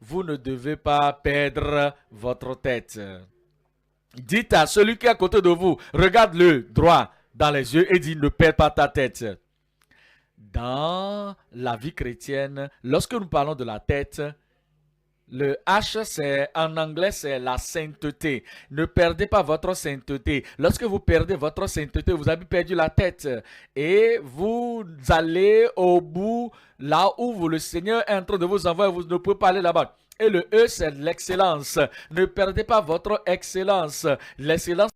vous ne devez pas perdre votre tête. Dites à celui qui est à côté de vous, regarde-le droit dans les yeux et dis ne perds pas ta tête. Dans la vie chrétienne, lorsque nous parlons de la tête, le H, c'est en anglais, c'est la sainteté. Ne perdez pas votre sainteté. Lorsque vous perdez votre sainteté, vous avez perdu la tête. Et vous allez au bout, là où le Seigneur est en train de vous envoyer, vous ne pouvez pas aller là-bas. Et le E, c'est l'excellence. Ne perdez pas votre excellence. L'excellence,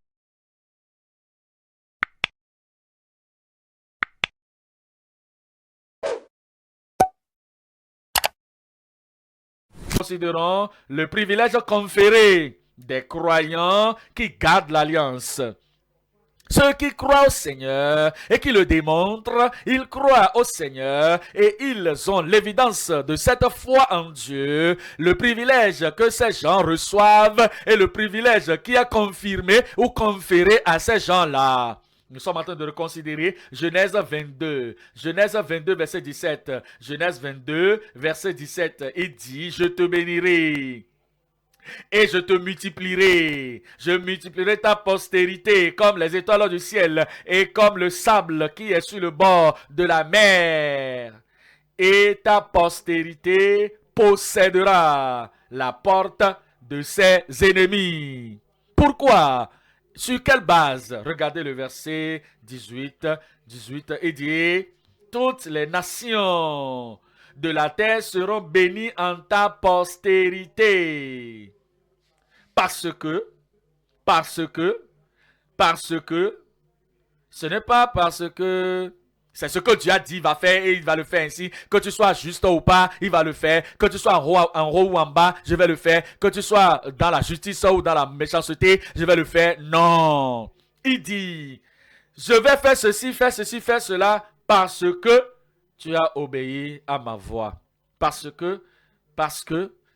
considérons le privilège conféré des croyants qui gardent l'alliance. Ceux qui croient au Seigneur et qui le démontrent, ils croient au Seigneur et ils ont l'évidence de cette foi en Dieu, le privilège que ces gens reçoivent et le privilège qui est confirmé ou conféré à ces gens-là. Nous sommes en train de reconsidérer Genèse 22. Genèse 22, verset 17. Genèse 22, verset 17. Il dit, je te bénirai et je te multiplierai. Je multiplierai ta postérité comme les étoiles du ciel et comme le sable qui est sur le bord de la mer. Et ta postérité possédera la porte de ses ennemis. Pourquoi? Sur quelle base? Regardez le verset 18. 18 et dit, toutes les nations de la terre seront bénies en ta postérité. Parce que, parce que, parce que, ce n'est pas parce que c'est ce que Dieu a dit, il va faire et il va le faire ainsi. Que tu sois juste ou pas, il va le faire. Que tu sois en haut ou en bas, je vais le faire. Que tu sois dans la justice ou dans la méchanceté, je vais le faire. Non. Il dit, je vais faire ceci, faire cela parce que tu as obéi à ma voix. Parce que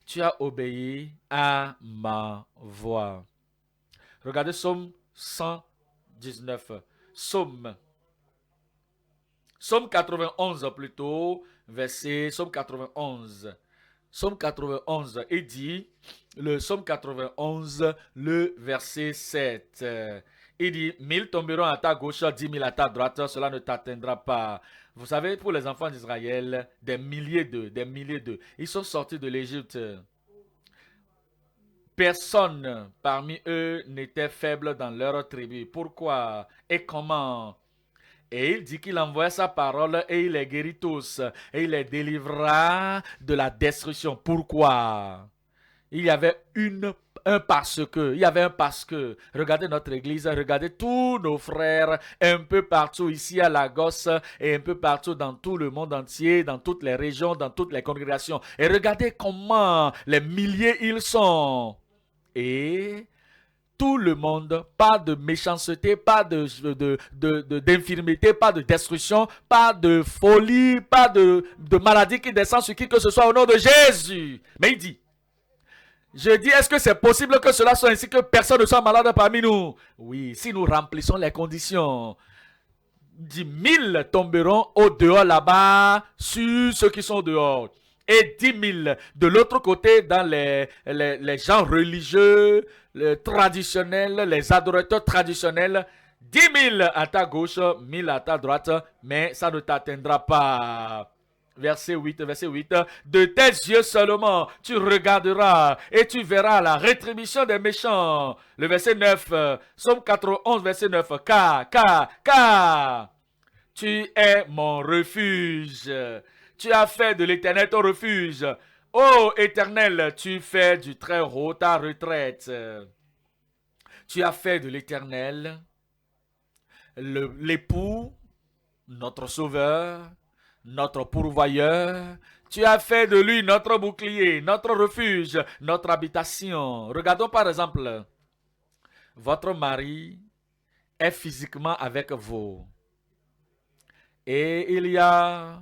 tu as obéi à ma voix. Regardez Psaume 119. Psaume. Psaume 91 plutôt, verset Psaume 91. Psaume 91, il dit, le Psaume 91, le verset 7. Il dit, 1000 tomberont à ta gauche, 10 000 à ta droite, cela ne t'atteindra pas. Vous savez, pour les enfants d'Israël, des milliers d'eux, ils sont sortis de l'Égypte. Personne parmi eux n'était faible dans leur tribu. Pourquoi et comment? Et il dit qu'il envoya sa parole et il les guérit tous. Et il les délivra de la destruction. Pourquoi? Il y avait un parce que. Il y avait un parce que. Regardez notre église, regardez tous nos frères un peu partout ici à Lagos et un peu partout dans tout le monde entier, dans toutes les régions, dans toutes les congrégations. Et regardez comment les milliers ils sont. Et tout le monde, pas de méchanceté, pas d'infirmité, pas de destruction, pas de folie, pas de maladie qui descend sur qui que ce soit au nom de Jésus. Mais il dit, je dis, est-ce que c'est possible que cela soit ainsi, que personne ne soit malade parmi nous? Oui, si nous remplissons les conditions. 10 000 tomberont au dehors là-bas sur ceux qui sont dehors. Et 10 000 de l'autre côté dans les gens religieux, les traditionnels, les adorateurs traditionnels. 10 000 à ta gauche, 1000 à ta droite, mais ça ne t'atteindra pas. Verset 8, verset 8. De tes yeux seulement, tu regarderas et tu verras la rétribution des méchants. Le verset 9, Psaume 91, verset 9. Car, tu es mon refuge. Tu as fait de l'Éternel ton refuge. Ô Éternel, tu fais du très haut ta retraite. Tu as fait de l'Éternel l'époux, notre sauveur, notre pourvoyeur. Tu as fait de lui notre bouclier, notre refuge, notre habitation. Regardons par exemple, votre mari est physiquement avec vous. Et il y a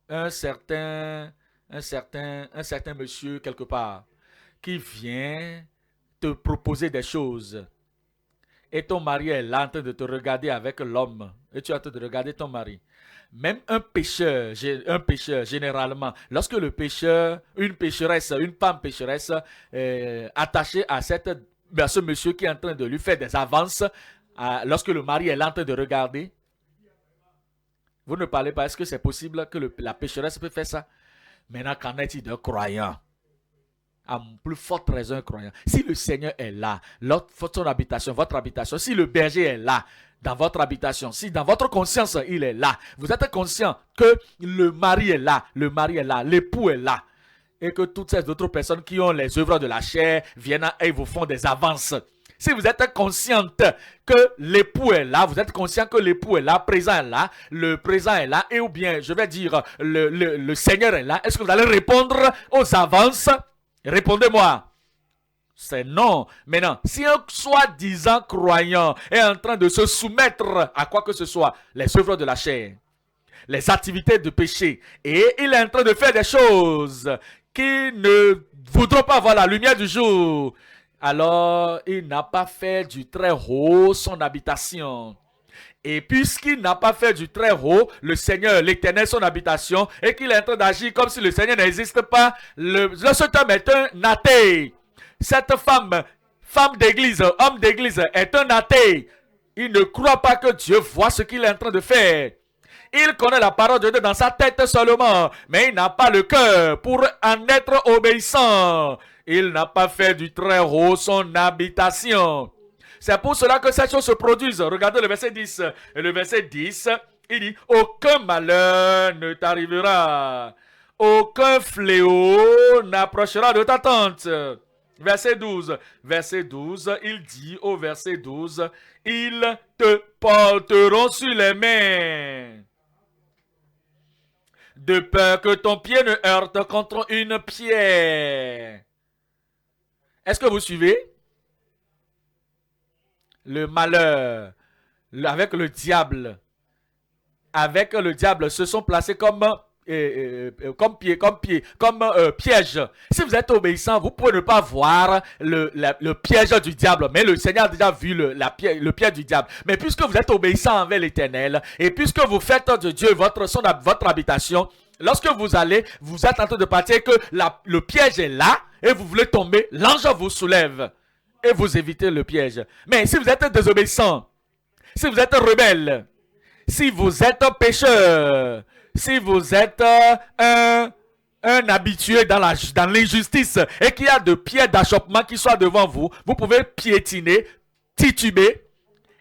un certain monsieur quelque part qui vient te proposer des choses. et ton mari est là en train de te regarder avec l'homme et tu es en train de regarder ton mari. Même un pécheur, généralement, lorsque le pécheur, une pécheresse, une femme pécheresse, attachée à ce monsieur qui est en train de lui faire des avances, lorsque le mari est là en train de regarder, vous ne parlez pas, est-ce que c'est possible que la pécheresse peut faire ça? Maintenant, qu'en est-il d'un croyant? À plus forte raison, un croyant. Si le Seigneur est là, votre habitation, si le berger est là, dans votre habitation, si dans votre conscience il est là, vous êtes conscient que le mari est là, l'époux est là, et que toutes ces autres personnes qui ont les œuvres de la chair viennent et vous font des avances. Si vous êtes consciente que l'époux est là, vous êtes conscient que l'époux est là, le présent est là, et ou bien, je vais dire, le Seigneur est là, est-ce que vous allez répondre aux avances? Répondez-moi. C'est non. Maintenant, si un soi-disant croyant est en train de se soumettre à quoi que ce soit, les œuvres de la chair, les activités de péché, et il est en train de faire des choses qui ne voudront pas voir la lumière du jour, alors il n'a pas fait du très haut son habitation. Et puisqu'il n'a pas fait du très haut le Seigneur, l'Éternel, son habitation, et qu'il est en train d'agir comme si le Seigneur n'existe pas, cet homme est un athée. Cette femme d'église, homme d'église, est un athée. Il ne croit pas que Dieu voit ce qu'il est en train de faire. Il connaît la parole de Dieu dans sa tête seulement, mais il n'a pas le cœur pour en être obéissant. Il n'a pas fait du très haut son habitation. C'est pour cela que ces choses se produisent. Regardez le verset 10. Et le verset 10, il dit, aucun malheur ne t'arrivera. Aucun fléau n'approchera de ta tente. Verset 12. Verset 12, il dit au verset 12, ils te porteront sur les mains, de peur que ton pied ne heurte contre une pierre. Est-ce que vous suivez? Le malheur, avec le diable, se sont placés comme piège. Si vous êtes obéissant, vous pouvez ne pas voir le piège du diable, mais le Seigneur a déjà vu le piège du diable. Mais puisque vous êtes obéissant envers l'Éternel, et puisque vous faites de Dieu votre habitation, lorsque vous êtes en train de partir que le piège est là, et vous voulez tomber, l'ange vous soulève, et vous évitez le piège. Mais si vous êtes désobéissant, si vous êtes rebelle, si vous êtes pécheur, si vous êtes un habitué dans l'injustice et qu'il y a de pierres d'achoppement qui soient devant vous, vous pouvez piétiner, tituber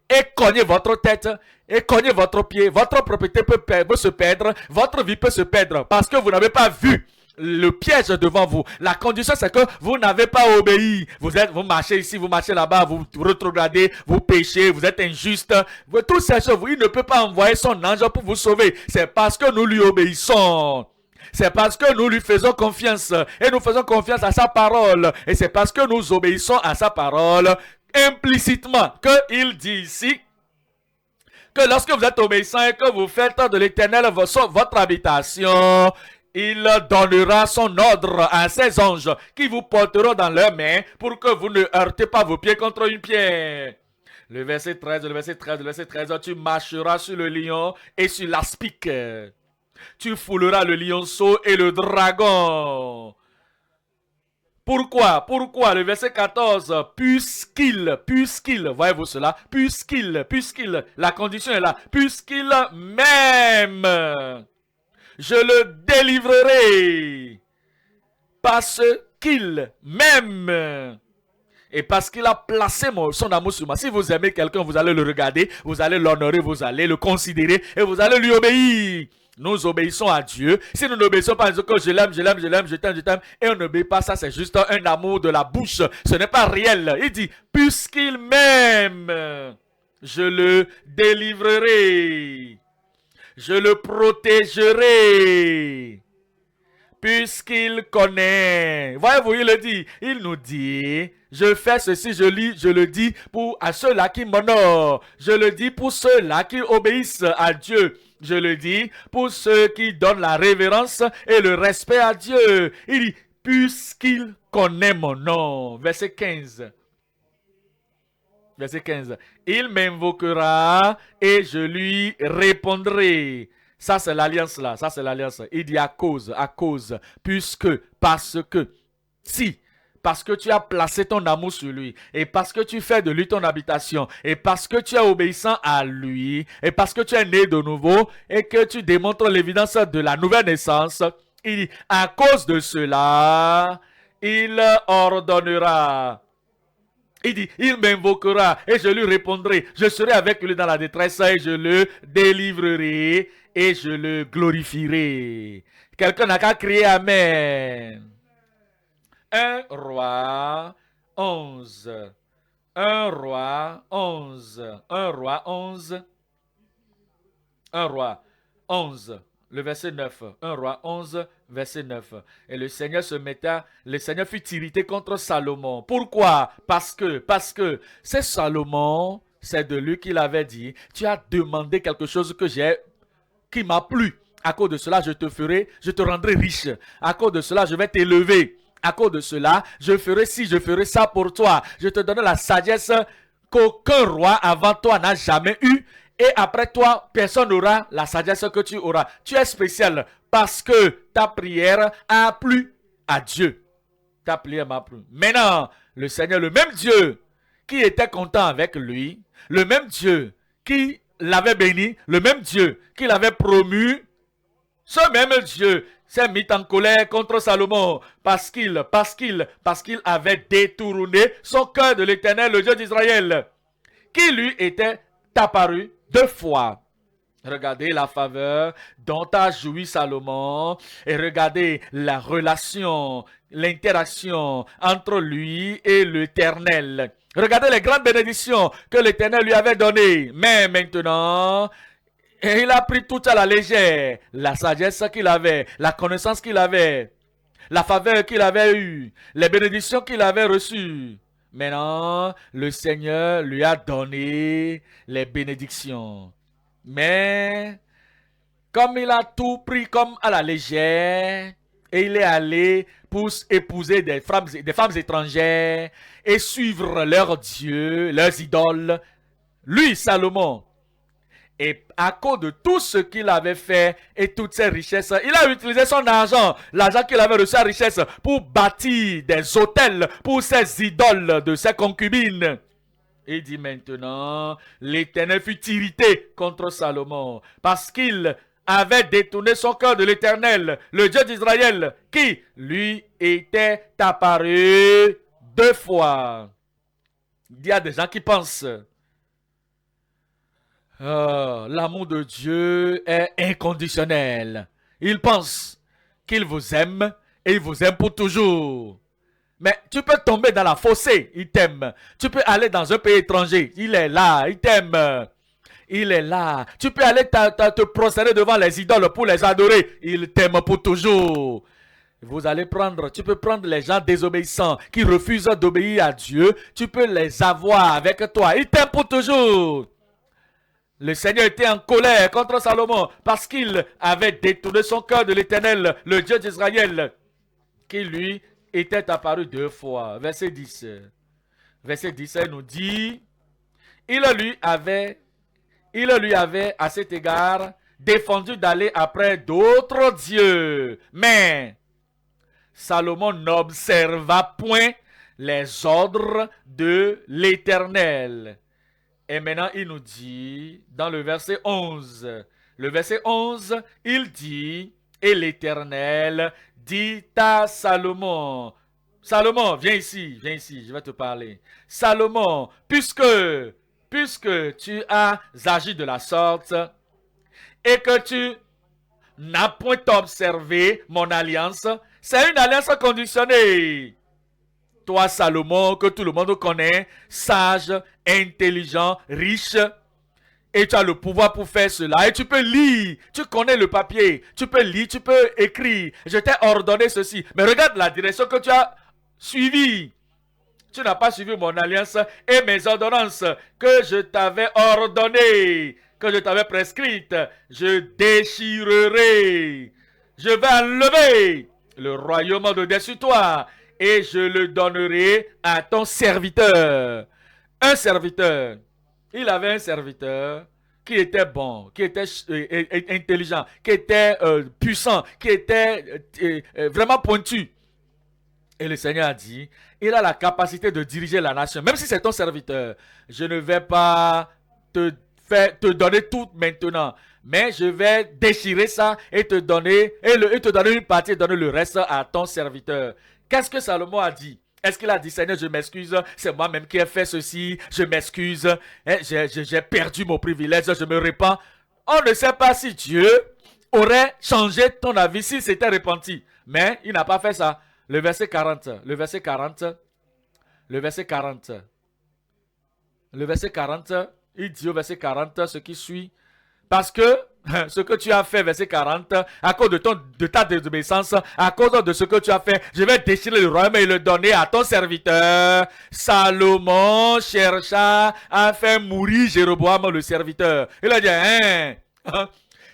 et cogner votre tête et cogner votre pied. Votre propriété peut se perdre, votre vie peut se perdre parce que vous n'avez pas vu le piège devant vous. La condition, c'est que vous n'avez pas obéi. Vous marchez ici, vous marchez là-bas, vous rétrogradez, vous péchez, vous êtes injuste. Tout ces choses, il ne peut pas envoyer son ange pour vous sauver. C'est parce que nous lui obéissons. C'est parce que nous lui faisons confiance. Et nous faisons confiance à sa parole. Et c'est parce que nous obéissons à sa parole implicitement qu'il dit ici que lorsque vous êtes obéissant et que vous faites de l'Éternel votre habitation, il donnera son ordre à ses anges qui vous porteront dans leurs mains pour que vous ne heurtez pas vos pieds contre une pierre. Le verset 13, tu marcheras sur le lion et sur l'aspic. Tu fouleras le lionceau et le dragon. Pourquoi? Le verset 14, puisqu'il, voyez-vous cela? Puisqu'il, la condition est là. Puisqu'il m'aime, je le délivrerai parce qu'il m'aime et parce qu'il a placé son amour sur moi. Si vous aimez quelqu'un, vous allez le regarder, vous allez l'honorer, vous allez le considérer et vous allez lui obéir. Nous obéissons à Dieu. Si nous n'obéissons pas à Dieu, que je l'aime, je t'aime, et on n'obéit pas, ça c'est juste un amour de la bouche. Ce n'est pas réel. Il dit, puisqu'il m'aime, je le délivrerai. Je le protégerai, puisqu'il connaît. Voyez-vous, il nous dit, je fais ceci, je le dis à ceux-là qui m'honorent. Je le dis pour ceux-là qui obéissent à Dieu. Je le dis pour ceux qui donnent la révérence et le respect à Dieu. Il dit, puisqu'il connaît mon nom. Verset 15. Verset 15. Il m'invoquera et je lui répondrai. Ça, c'est l'alliance là. Ça, c'est l'alliance. Il dit à cause, puisque, parce que, si, parce que tu as placé ton amour sur lui, et parce que tu fais de lui ton habitation, et parce que tu es obéissant à lui, et parce que tu es né de nouveau, et que tu démontres l'évidence de la nouvelle naissance, il dit, à cause de cela, il ordonnera. Il dit, il m'invoquera et je lui répondrai. Je serai avec lui dans la détresse et je le délivrerai et je le glorifierai. Quelqu'un n'a qu'à crier Amen. 1 roi 11. 1 roi 11. 1 roi 11. 1 roi 11. Le verset 9. 1 roi 11, verset 9. Et le Seigneur le Seigneur fut irrité contre Salomon. Pourquoi? Parce que c'est Salomon, c'est de lui qu'il avait dit, tu as demandé quelque chose qui m'a plu. À cause de cela, je te rendrai riche. À cause de cela, je vais t'élever. À cause de cela, je ferai ça pour toi. Je te donne la sagesse qu'aucun roi avant toi n'a jamais eue. Et après toi, personne n'aura la sagesse que tu auras. Tu es spécial parce que ta prière a plu à Dieu. Ta prière m'a plu. Maintenant, le Seigneur, le même Dieu qui était content avec lui, le même Dieu qui l'avait béni, le même Dieu qui l'avait promu, ce même Dieu s'est mis en colère contre Salomon parce qu'il avait détourné son cœur de l'Éternel, le Dieu d'Israël, qui lui était apparu 2 fois. Regardez la faveur dont a joui Salomon et regardez la relation, l'interaction entre lui et l'Éternel. Regardez les grandes bénédictions que l'Éternel lui avait données. Mais maintenant, il a pris tout à la légère. La sagesse qu'il avait, la connaissance qu'il avait, la faveur qu'il avait eue, les bénédictions qu'il avait reçues. Maintenant, le Seigneur lui a donné les bénédictions. Mais, comme il a tout pris comme à la légère, et il est allé pour épouser des femmes étrangères et suivre leurs dieux, leurs idoles, lui, Salomon, et à cause de tout ce qu'il avait fait et toutes ses richesses, il a utilisé son argent, l'argent qu'il avait reçu à richesse, pour bâtir des hôtels pour ses idoles de ses concubines. Il dit maintenant, l'Éternel fut irrité contre Salomon parce qu'il avait détourné son cœur de l'Éternel, le Dieu d'Israël, qui lui était apparu 2 fois. Il y a des gens qui pensent, l'amour de Dieu est inconditionnel. Il pense qu'il vous aime et il vous aime pour toujours. Mais tu peux tomber dans la fossée, il t'aime. Tu peux aller dans un pays étranger, il est là, il t'aime. Il est là. Tu peux aller te prosterner devant les idoles pour les adorer, il t'aime pour toujours. Tu peux prendre les gens désobéissants qui refusent d'obéir à Dieu, tu peux les avoir avec toi, il t'aime pour toujours. Le Seigneur était en colère contre Salomon parce qu'il avait détourné son cœur de l'Éternel, le Dieu d'Israël, qui lui était apparu 2 fois. Verset 10. Verset 10 nous dit, il lui avait à cet égard défendu d'aller après d'autres dieux. Mais Salomon n'observa point les ordres de l'Éternel. Et maintenant, il nous dit, dans le verset 11, il dit, et l'Éternel dit à Salomon, Salomon, viens ici, je vais te parler. Salomon, puisque tu as agi de la sorte et que tu n'as point observé mon alliance, c'est une alliance conditionnée. Toi, Salomon, que tout le monde connaît, sage, intelligent, riche, et tu as le pouvoir pour faire cela. Et tu peux lire, tu connais le papier, tu peux lire, tu peux écrire. Je t'ai ordonné ceci. Mais regarde la direction que tu as suivie. Tu n'as pas suivi mon alliance et mes ordonnances que je t'avais ordonnées, que je t'avais prescrites. Je déchirerai. Je vais enlever le royaume de dessus toi et je le donnerai à ton serviteur. un serviteur. Il avait un serviteur qui était bon, qui était intelligent, qui était puissant, qui était vraiment pointu. Et le Seigneur a dit, il a la capacité de diriger la nation. Même si c'est ton serviteur, je ne vais pas te donner tout maintenant. Mais je vais déchirer ça et te donner, te donner une partie et donner le reste à ton serviteur. Qu'est-ce que Salomon a dit? Est-ce qu'il a dit, Seigneur, je m'excuse, c'est moi-même qui ai fait ceci, je m'excuse, j'ai perdu mon privilège, je me répands. On ne sait pas si Dieu aurait changé ton avis s'il s'était repenti. Mais il n'a pas fait ça. Le verset 40, le verset 40, il dit au verset 40 ce qui suit. Parce que ce que tu as fait, verset 40, à cause de ta désobéissance, à cause de ce que tu as fait, je vais déchirer le royaume et le donner à ton serviteur. Salomon chercha à faire mourir Jéroboam le serviteur. Il a dit,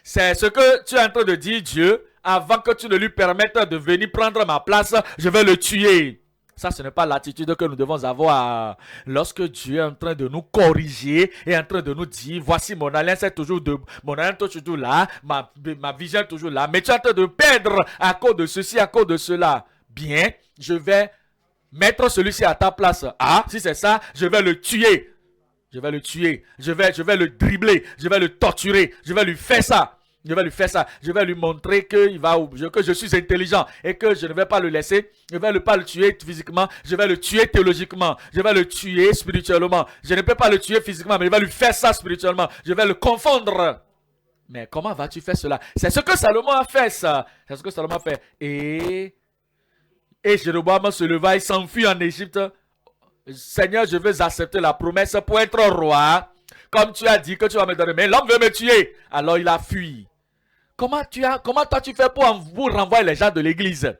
c'est ce que tu es en train de dire, Dieu, avant que tu ne lui permettes de venir prendre ma place, je vais le tuer. Ça, ce n'est pas l'attitude que nous devons avoir. Lorsque Dieu est en train de nous corriger et en train de nous dire, voici mon alliance est toujours toujours là, ma vision est toujours là, mais tu es en train de perdre à cause de ceci, à cause de cela. Bien, je vais mettre celui-ci à ta place. Ah, si c'est ça, je vais le tuer. Je vais le tuer. Je vais le dribbler. Je vais le torturer. Je vais lui faire ça. Je vais lui faire ça. Je vais lui montrer que je suis intelligent et que je ne vais pas le laisser. Je ne vais pas le tuer physiquement. Je vais le tuer théologiquement. Je vais le tuer spirituellement. Je ne peux pas le tuer physiquement, mais je vais lui faire ça spirituellement. Je vais le confondre. Mais comment vas-tu faire cela? C'est ce que Salomon a fait, ça. C'est ce que Salomon a fait. Et Jéroboam se leva et s'enfuit en Égypte. Seigneur, je veux accepter la promesse pour être roi. Comme tu as dit que tu vas me donner. Mais l'homme veut me tuer. Alors il a fui. Comment toi tu fais pour renvoyer les gens de l'église?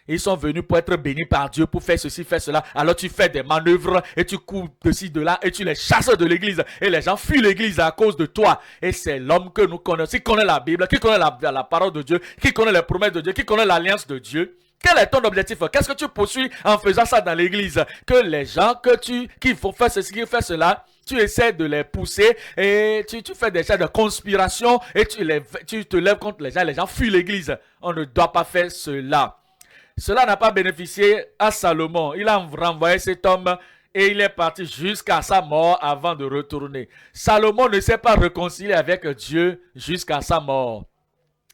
Ils sont venus pour être bénis par Dieu, pour faire ceci, faire cela. Alors tu fais des manœuvres et tu cours de ci, de là et tu les chasses de l'église. Et les gens fuient l'église à cause de toi. Et c'est l'homme que nous connaissons, qui connaît la Bible, qui connaît la parole de Dieu, qui connaît les promesses de Dieu, qui connaît l'alliance de Dieu. Quel est ton objectif? Qu'est-ce que tu poursuis en faisant ça dans l'église? Que les gens qui font faire ceci, qui font cela, tu essaies de les pousser et tu fais des gens de conspiration et tu te lèves contre les gens fuient l'église. On ne doit pas faire cela. Cela n'a pas bénéficié à Salomon. Il a renvoyé cet homme et il est parti jusqu'à sa mort avant de retourner. Salomon ne s'est pas réconcilié avec Dieu jusqu'à sa mort.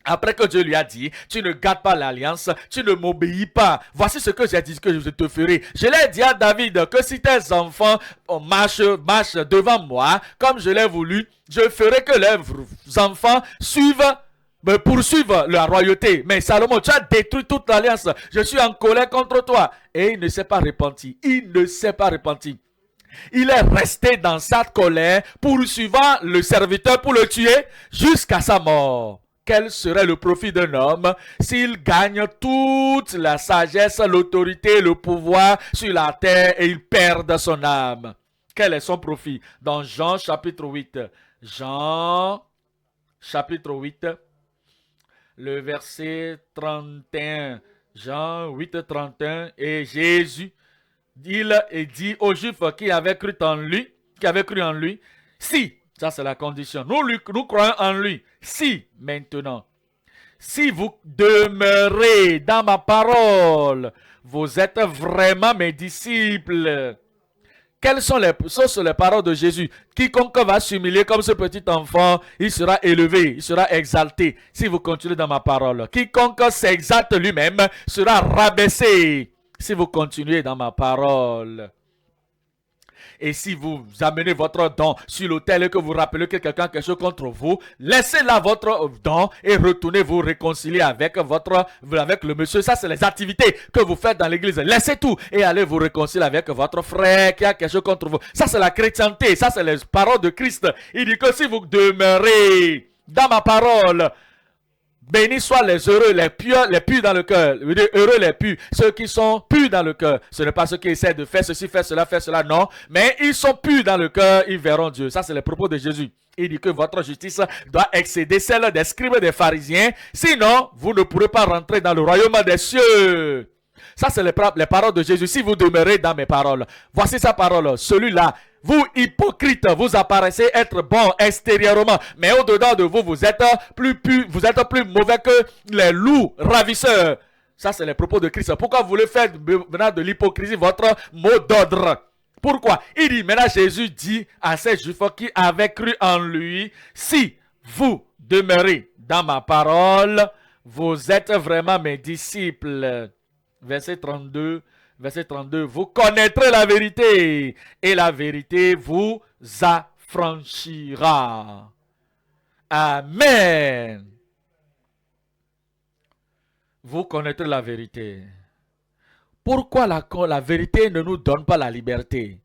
Après que Dieu lui a dit, tu ne gardes pas l'alliance, tu ne m'obéis pas. Voici ce que j'ai dit que je te ferai. Je l'ai dit à David que si tes enfants marchent devant moi, comme je l'ai voulu, je ferai que leurs enfants poursuivent la royauté. Mais Salomon, tu as détruit toute l'alliance. Je suis en colère contre toi. Et il ne s'est pas repenti. Il ne s'est pas repenti. Il est resté dans sa colère, poursuivant le serviteur pour le tuer jusqu'à sa mort. Quel serait le profit d'un homme s'il gagne toute la sagesse, l'autorité, le pouvoir sur la terre et il perd son âme? Quel est son profit? Dans Jean chapitre 8. Jean chapitre 8, le verset 31. Jean 8, 31. Et Jésus, il dit aux Juifs qui avaient cru en lui, si, ça c'est la condition, nous croyons en lui, si maintenant, si vous demeurez dans ma parole, vous êtes vraiment mes disciples. Quelles sont les paroles de Jésus? Quiconque va s'humilier comme ce petit enfant, il sera élevé, il sera exalté. Si vous continuez dans ma parole, quiconque s'exalte lui-même sera rabaissé. Si vous continuez dans ma parole. Et si vous amenez votre don sur l'autel et que vous rappelez que quelqu'un a quelque chose contre vous, laissez là votre don et retournez vous réconcilier avec le monsieur. Ça, c'est les activités que vous faites dans l'église. Laissez tout et allez vous réconcilier avec votre frère qui a quelque chose contre vous. Ça, c'est la chrétienté. Ça, c'est les paroles de Christ. Il dit que si vous demeurez dans ma parole, bénis soient les heureux, les purs dans le cœur. Heureux les purs, ceux qui sont purs dans le cœur. Ce n'est pas ceux qui essaient de faire ceci, faire cela, non. Mais ils sont purs dans le cœur, ils verront Dieu. Ça, c'est les propos de Jésus. Il dit que votre justice doit excéder celle des scribes et des pharisiens. Sinon, vous ne pourrez pas rentrer dans le royaume des cieux. Ça, c'est les paroles de Jésus. Si vous demeurez dans mes paroles, voici sa parole. Celui-là, Vous, hypocrites, vous apparaissez être bon extérieurement, mais au-dedans de vous, vous êtes plus mauvais que les loups ravisseurs. Ça, c'est les propos de Christ. Pourquoi vous voulez faire maintenant de l'hypocrisie votre mot d'ordre? Pourquoi? Il dit, maintenant Jésus dit à ces Juifs qui avaient cru en lui, si vous demeurez dans ma parole, vous êtes vraiment mes disciples. Verset 32. Verset 32, vous connaîtrez la vérité et la vérité vous affranchira. Amen. Vous connaîtrez la vérité. Pourquoi la vérité ne nous donne pas la liberté?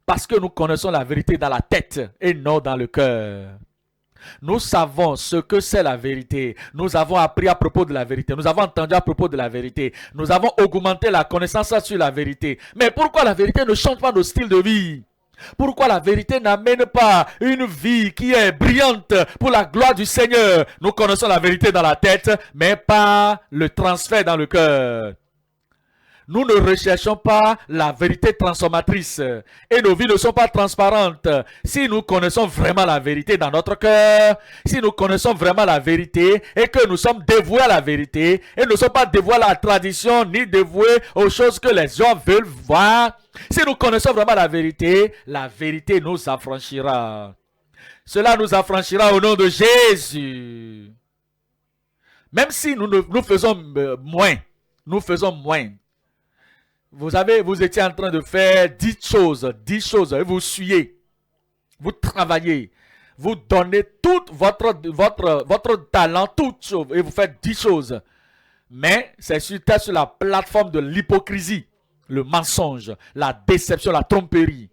Parce que nous connaissons la vérité dans la tête et non dans le cœur. Nous savons ce que c'est la vérité. Nous avons appris à propos de la vérité. Nous avons entendu à propos de la vérité. Nous avons augmenté la connaissance sur la vérité. Mais pourquoi la vérité ne change pas nos styles de vie? Pourquoi la vérité n'amène pas une vie qui est brillante pour la gloire du Seigneur? Nous connaissons la vérité dans la tête, mais pas le transfert dans le cœur. Nous ne recherchons pas la vérité transformatrice et nos vies ne sont pas transparentes. Si nous connaissons vraiment la vérité dans notre cœur, si nous connaissons vraiment la vérité et que nous sommes dévoués à la vérité et ne sommes pas dévoués à la tradition ni dévoués aux choses que les gens veulent voir, si nous connaissons vraiment la vérité nous affranchira. Cela nous affranchira au nom de Jésus. Même si nous faisons moins, vous étiez en train de faire 10 choses, et vous suyez, vous travaillez, vous donnez tout votre talent, toutes choses, et vous faites 10 choses. Mais c'est sur la plateforme de l'hypocrisie, le mensonge, la déception, la tromperie,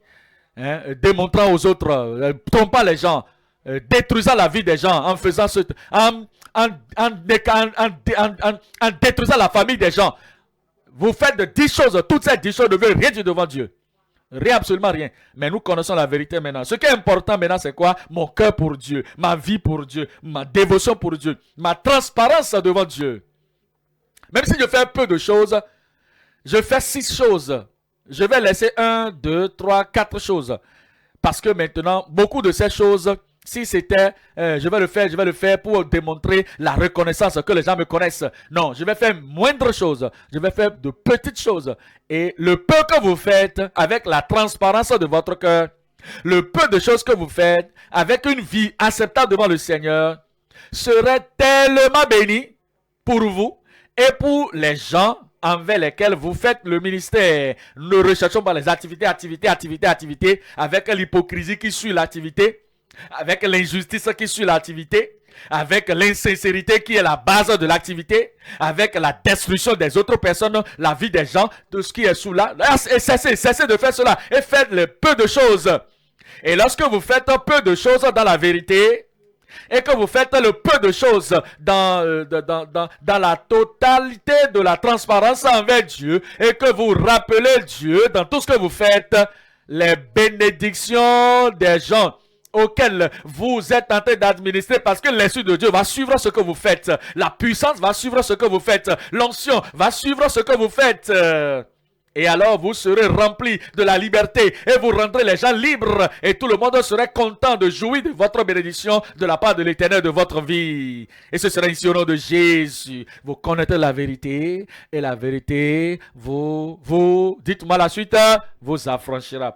démontrant aux autres, trompant les gens, détruisant la vie des gens, en faisant en détruisant la famille des gens. Vous faites de 10 choses, toutes ces 10 choses ne veulent rien dire devant Dieu. Rien, absolument rien. Mais nous connaissons la vérité maintenant. Ce qui est important maintenant, c'est quoi? Mon cœur pour Dieu, ma vie pour Dieu, ma dévotion pour Dieu, ma transparence devant Dieu. Même si je fais peu de choses, je fais 6 choses. Je vais laisser 1, 2, 3, 4 choses. Parce que maintenant, beaucoup de ces choses, si c'était, je vais le faire pour démontrer la reconnaissance que les gens me connaissent. Non, je vais faire moindre chose. Je vais faire de petites choses. Et le peu que vous faites avec la transparence de votre cœur, le peu de choses que vous faites avec une vie acceptable devant le Seigneur, serait tellement béni pour vous et pour les gens envers lesquels vous faites le ministère. Ne recherchons pas les activités avec l'hypocrisie qui suit l'activité, avec l'injustice qui suit l'activité, avec l'insincérité qui est la base de l'activité, avec la destruction des autres personnes, la vie des gens, tout ce qui est sous là. Et cessez de faire cela et faites le peu de choses. Et lorsque vous faites peu de choses dans la vérité, et que vous faites le peu de choses dans la totalité de la transparence envers Dieu, et que vous rappelez Dieu dans tout ce que vous faites, les bénédictions des gens auxquels vous êtes en train d'administrer, parce que l'Esprit de Dieu va suivre ce que vous faites, la puissance va suivre ce que vous faites, l'onction va suivre ce que vous faites. Et alors vous serez remplis de la liberté et vous rendrez les gens libres et tout le monde serait content de jouir de votre bénédiction de la part de l'Éternel de votre vie. Et ce sera ici au nom de Jésus. Vous connaîtrez la vérité et la vérité dites-moi la suite, vous affranchira.